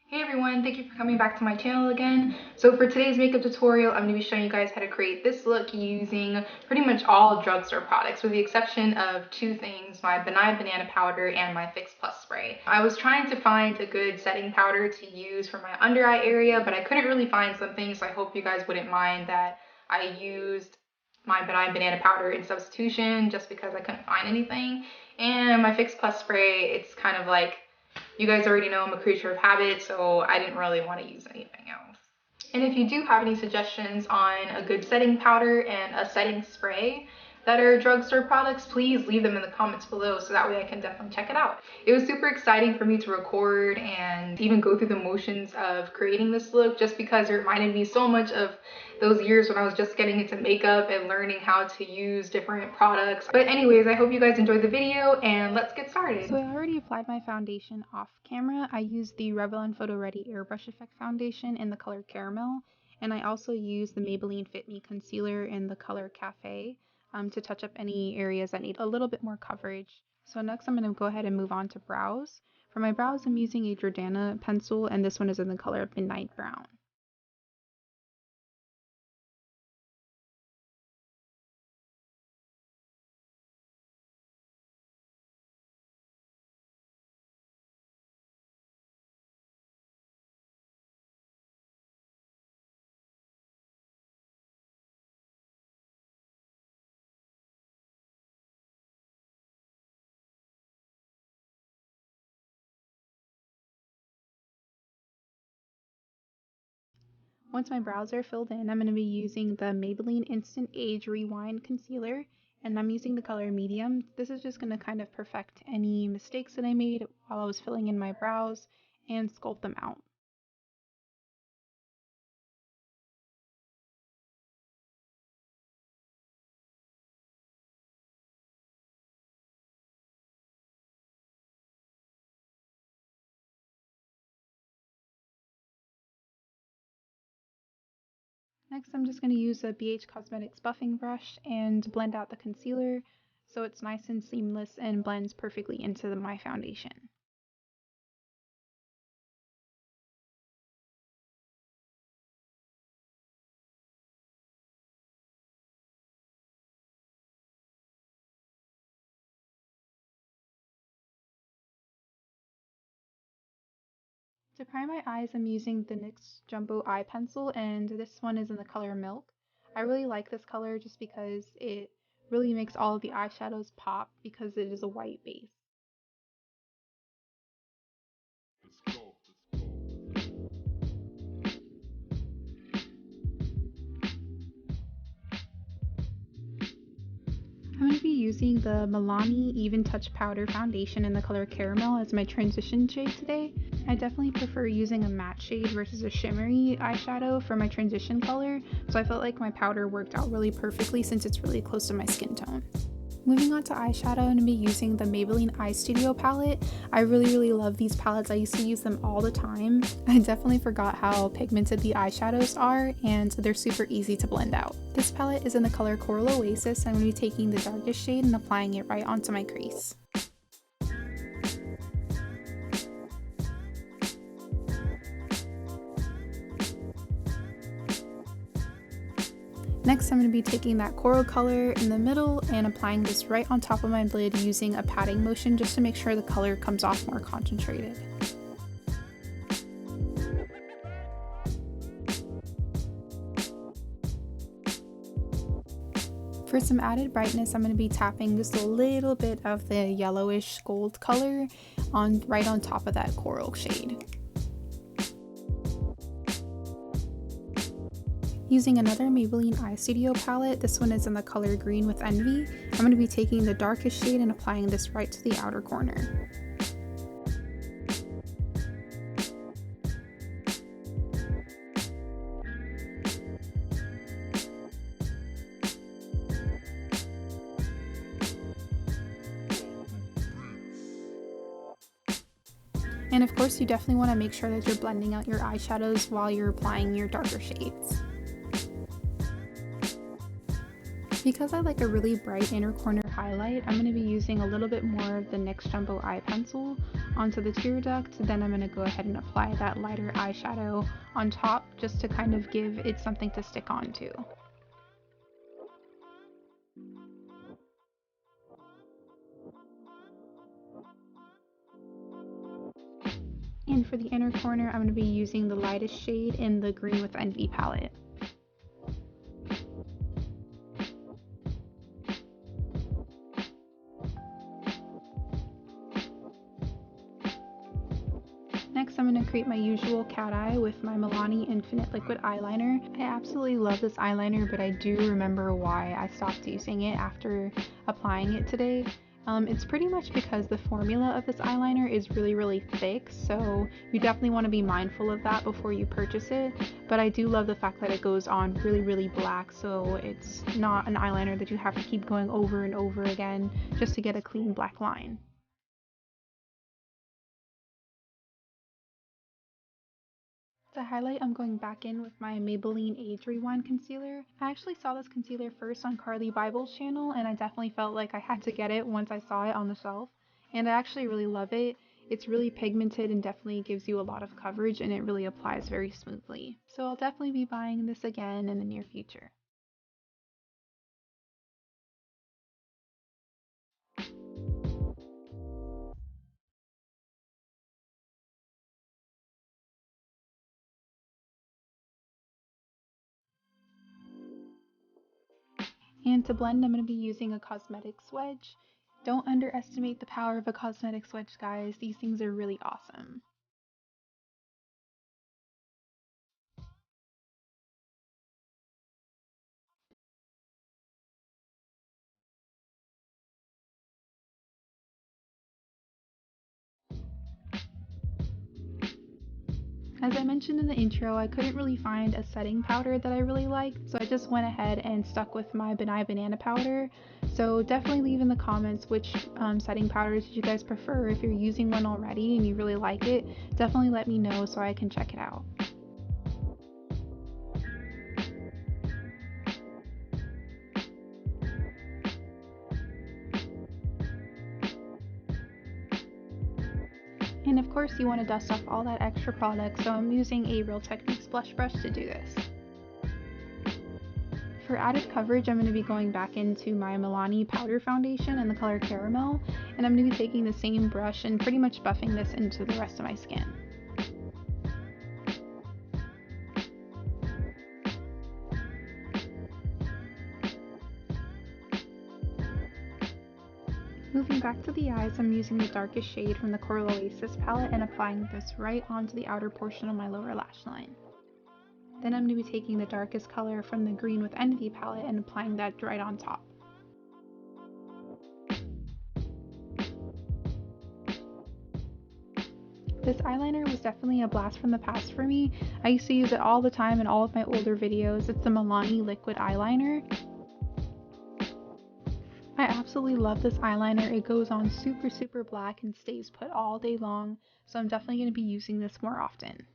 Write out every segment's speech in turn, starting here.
Hey everyone, thank you for coming back to my channel again. So for today's makeup tutorial, I'm going to be showing you guys how to create this look using pretty much all drugstore products with the exception of two things, my Benign Banana Powder and my Fix Plus Spray. I was trying to find a good setting powder to use for my under eye area, but I couldn't really find something, so I hope you guys wouldn't mind that I used my Benign Banana Powder in substitution just because I couldn't find anything. And my Fix Plus Spray, it's kind of like, you guys already know I'm a creature of habit, so I didn't really want to use anything else. And if you do have any suggestions on a good setting powder and a setting spray that are drugstore products, please leave them in the comments below so that way I can definitely check it out. It was super exciting for me to record and even go through the motions of creating this look just because it reminded me so much of those years when I was just getting into makeup and learning how to use different products. But anyways, I hope you guys enjoyed the video and let's get started. So I already applied my foundation off camera. I used the Revlon Photo Ready Airbrush Effect foundation in the color Caramel, and I also used the Maybelline Fit Me concealer in the color Cafe to touch up any areas that need a little bit more coverage. So next I'm going to go ahead and move on to brows. For my brows, I'm using a Jordana pencil, and this one is in the color Midnight Brown. Once my brows are filled in, I'm going to be using the Maybelline Instant Age Rewind Concealer, and I'm using the color Medium. This is just going to kind of perfect any mistakes that I made while I was filling in my brows and sculpt them out. Next, I'm just going to use a BH Cosmetics buffing brush and blend out the concealer so it's nice and seamless and blends perfectly into my foundation. To prime my eyes, I'm using the NYX Jumbo Eye Pencil, and this one is in the color Milk. I really like this color just because it really makes all of the eyeshadows pop because it is a white base. I'm going to be using the Milani Even Touch Powder Foundation in the color Caramel as my transition shade today. I definitely prefer using a matte shade versus a shimmery eyeshadow for my transition color, so I felt like my powder worked out really perfectly since it's really close to my skin tone. Moving on to eyeshadow, I'm going to be using the Maybelline Eye Studio palette. I really love these palettes. I used to use them all the time. I definitely forgot how pigmented the eyeshadows are, and they're super easy to blend out. This palette is in the color Coral Oasis. I'm going to be taking the darkest shade and applying it right onto my crease. Next, I'm going to be taking that coral color in the middle and applying this right on top of my lid using a patting motion just to make sure the color comes off more concentrated. For some added brightness, I'm going to be tapping just a little bit of the yellowish gold color right on top of that coral shade. Using another Maybelline Eye Studio palette, this one is in the color Green with Envy, I'm going to be taking the darkest shade and applying this right to the outer corner. And of course, you definitely want to make sure that you're blending out your eyeshadows while you're applying your darker shades. Because I like a really bright inner corner highlight, I'm going to be using a little bit more of the NYX Jumbo Eye Pencil onto the tear duct. Then I'm going to go ahead and apply that lighter eyeshadow on top just to kind of give it something to stick onto. And for the inner corner, I'm going to be using the lightest shade in the Green with Envy palette. Next, I'm going to create my usual cat eye with my Milani Infinite Liquid Eyeliner. I absolutely love this eyeliner, but I do remember why I stopped using it after applying it today. It's pretty much because the formula of this eyeliner is really thick, so you definitely want to be mindful of that before you purchase it. But I do love the fact that it goes on really black, so it's not an eyeliner that you have to keep going over and over again just to get a clean black line. To highlight, I'm going back in with my Maybelline Age Rewind concealer. I actually saw this concealer first on Carly Bible's channel, and I definitely felt like I had to get it once I saw it on the shelf. And I actually really love it. It's really pigmented and definitely gives you a lot of coverage, and it really applies very smoothly. So I'll definitely be buying this again in the near future. And to blend, I'm going to be using a cosmetics wedge. Don't underestimate the power of a cosmetics wedge, guys. These things are really awesome. As I mentioned in the intro, I couldn't really find a setting powder that I really liked, so I just went ahead and stuck with my Benai Banana powder. So definitely leave in the comments which setting powders you guys prefer. If you're using one already and you really like it, definitely let me know so I can check it out. And of course you want to dust off all that extra product, so I'm using a Real Techniques blush brush to do this. For added coverage, I'm going to be going back into my Milani powder foundation in the color Caramel, and I'm going to be taking the same brush and pretty much buffing this into the rest of my skin. Moving back to the eyes, I'm using the darkest shade from the Coral Oasis palette and applying this right onto the outer portion of my lower lash line. Then I'm going to be taking the darkest color from the Green with Envy palette and applying that right on top. This eyeliner was definitely a blast from the past for me. I used to use it all the time in all of my older videos. It's the Milani Liquid Eyeliner. I absolutely love this eyeliner. It goes on super black and stays put all day long, so I'm definitely going to be using this more often.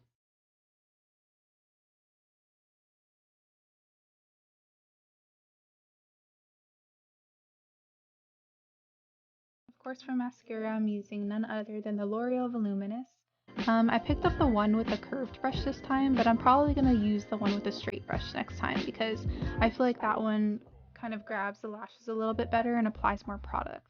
Of course, for mascara, I'm using none other than the L'Oreal Voluminous. I picked up the one with a curved brush this time, but I'm probably going to use the one with a straight brush next time because I feel like that one kind of grabs the lashes a little bit better and applies more product.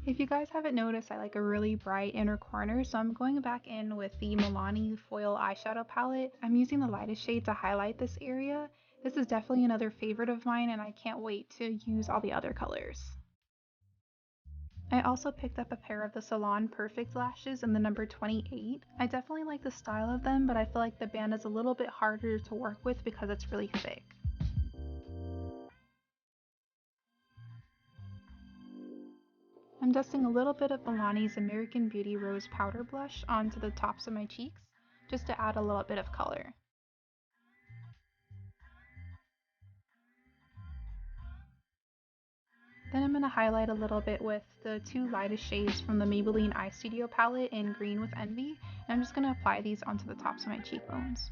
If you guys haven't noticed, I like a really bright inner corner, so I'm going back in with the Milani Foil Eyeshadow Palette. I'm using the lightest shade to highlight this area. This is definitely another favorite of mine, and I can't wait to use all the other colors. I also picked up a pair of the Salon Perfect lashes in the number 28. I definitely like the style of them, but I feel like the band is a little bit harder to work with because it's really thick. I'm dusting a little bit of Milani's American Beauty Rose Powder Blush onto the tops of my cheeks, just to add a little bit of color. Then I'm going to highlight a little bit with the two lightest shades from the Maybelline Eye Studio palette in Green with Envy, and I'm just going to apply these onto the tops of my cheekbones.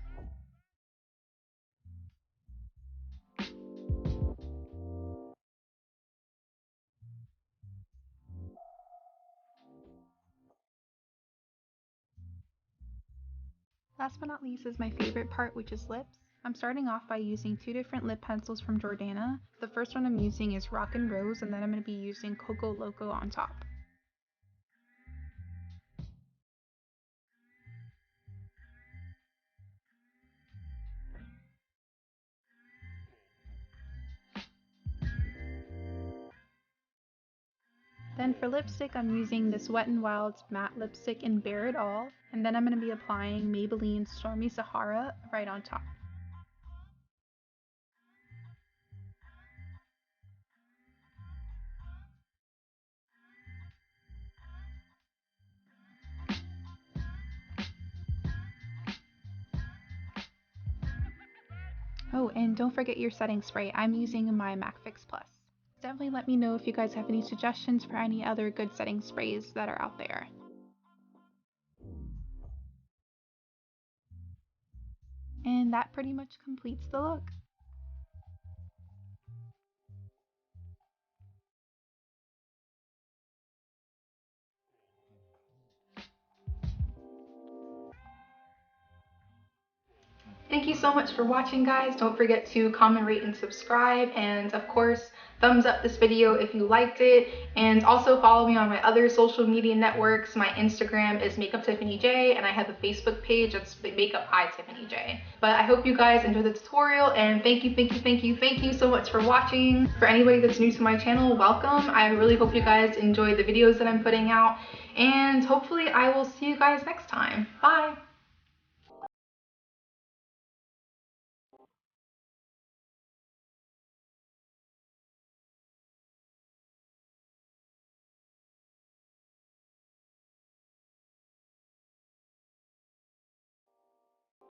Last but not least is my favorite part, which is lips. I'm starting off by using two different lip pencils from Jordana. The first one I'm using is Rock and Rose, and then I'm going to be using Coco Loco on top. Then for lipstick, I'm using this Wet n Wild's matte lipstick in Bare It All, and then I'm going to be applying Maybelline Stormy Sahara right on top. Oh, and don't forget your setting spray. I'm using my MAC Fix Plus. Definitely let me know if you guys have any suggestions for any other good setting sprays that are out there. And that pretty much completes the look. Thank you so much for watching, guys. Don't forget to comment, rate, and subscribe. And of course, thumbs up this video if you liked it. And also follow me on my other social media networks. My Instagram is MakeupTiffanyJ, and I have a Facebook page that's Makeup by Tiffany J. But I hope you guys enjoyed the tutorial, and thank you so much for watching. For anybody that's new to my channel, welcome. I really hope you guys enjoyed the videos that I'm putting out, and hopefully I will see you guys next time. Bye!